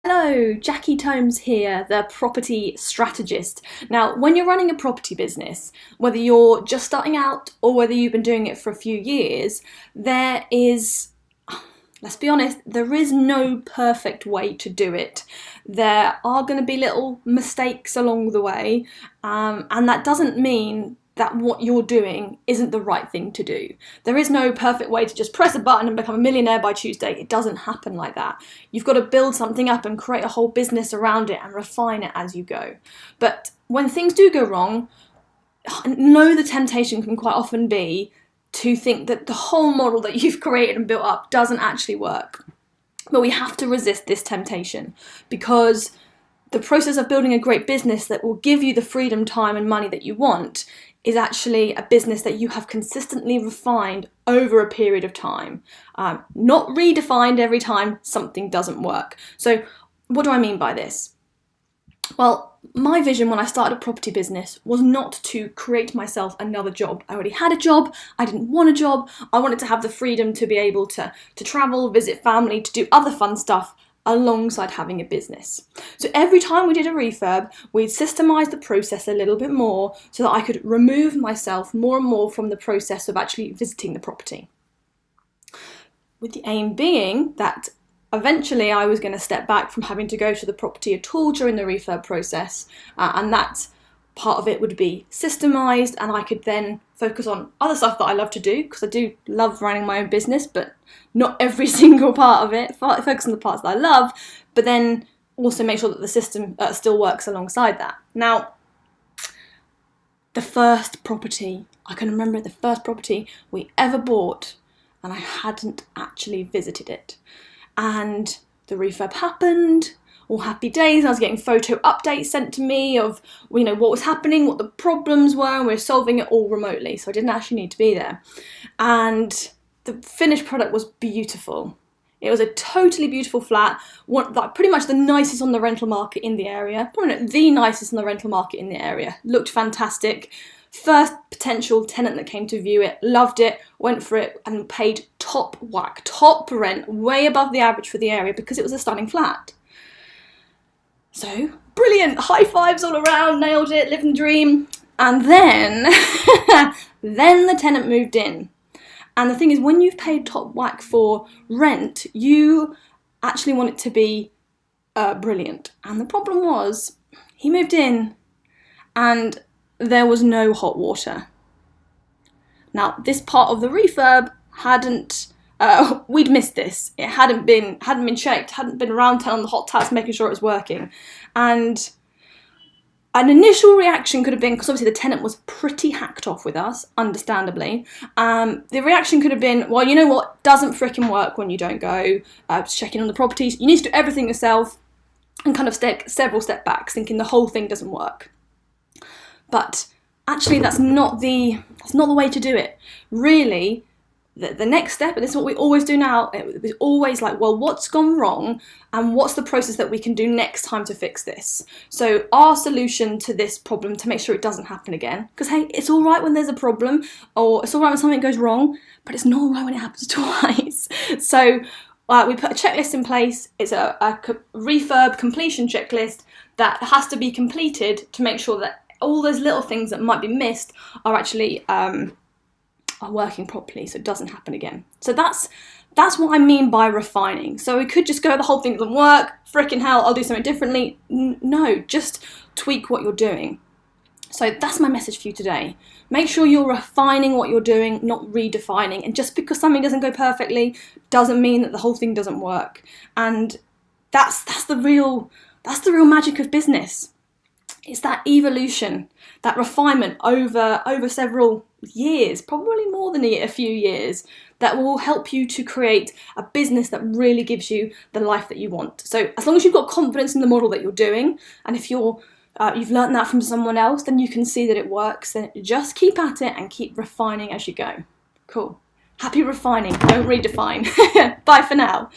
Hello, Jackie Tomes here, the property strategist. Now, when you're running a property business, whether you're just starting out or whether you've been doing it for a few years, let's be honest, there is no perfect way to do it. There are going to be little mistakes along the way, and that doesn't mean that what you're doing isn't the right thing to do. There is no perfect way to just press a button and become a millionaire by Tuesday. It doesn't happen like that. You've got to build something up and create a whole business around it and refine it as you go. But when things do go wrong, know the temptation can quite often be to think that the whole model that you've created and built up doesn't actually work. But we have to resist this temptation, because the process of building a great business that will give you the freedom, time and money that you want is actually a business that you have consistently refined over a period of time, not redefined every time something doesn't work. So what do I mean by this? Well, my vision when I started a property business was not to create myself another job. I already had a job, I didn't want a job, I wanted to have the freedom to be able to travel, visit family, to do other fun stuff alongside having a business. So every time we did a refurb, we'd systemize the process a little bit more so that I could remove myself more and more from the process of actually visiting the property. With the aim being that eventually I was going to step back from having to go to the property at all during the refurb process, and that part of it would be systemized, and I could then focus on other stuff that I love to do, because I do love running my own business, but not every single part of it. Focus on the parts that I love, but then also make sure that the system still works alongside that. Now, the first property, I can remember the first property we ever bought, and I hadn't actually visited it. And the refurb happened, all happy days. I was getting photo updates sent to me of, what was happening, what the problems were, and we were solving it all remotely, so I didn't actually need to be there. And the finished product was beautiful. It was a totally beautiful flat, pretty much the nicest on the rental market in the area, probably not the nicest on the rental market in the area. Looked fantastic. First potential tenant that came to view it, loved it, went for it and paid top whack, top rent, way above the average for the area, because it was a stunning flat. So, brilliant, high fives all around, nailed it, living the dream. And then, then the tenant moved in. And the thing is, when you've paid top whack for rent, you actually want it to be brilliant. And the problem was, he moved in and there was no hot water. Now, this part of the refurb we'd missed this. It hadn't been checked, hadn't been around town on the hot taps making sure it was working. And an initial reaction could have been, because obviously the tenant was pretty hacked off with us, understandably, the reaction could have been, well, you know what, doesn't frickin' work when you don't go checking on the properties. You need to do everything yourself, and kind of take several steps back, thinking the whole thing doesn't work. But actually that's not the way to do it. Really, the next step, and this is what we always do now, it was always like, well, what's gone wrong and what's the process that we can do next time to fix this? So our solution to this problem, to make sure it doesn't happen again, because hey, it's all right when there's a problem, or it's all right when something goes wrong, but it's not all right when it happens twice. So we put a checklist in place. It's a refurb completion checklist that has to be completed to make sure that all those little things that might be missed are actually are working properly, so it doesn't happen again. So that's what I mean by refining. So we could just go, the whole thing doesn't work, frickin' hell, I'll do something differently. No, just tweak what you're doing. So that's my message for you today. Make sure you're refining what you're doing, not redefining. And just because something doesn't go perfectly doesn't mean that the whole thing doesn't work. And that's the real magic of business. It's that evolution, that refinement over several years, probably more than a few years, that will help you to create a business that really gives you the life that you want. So as long as you've got confidence in the model that you're doing, and if you've learned that from someone else, then you can see that it works, then just keep at it and keep refining as you go. Cool. Happy refining, don't redefine. Bye for now.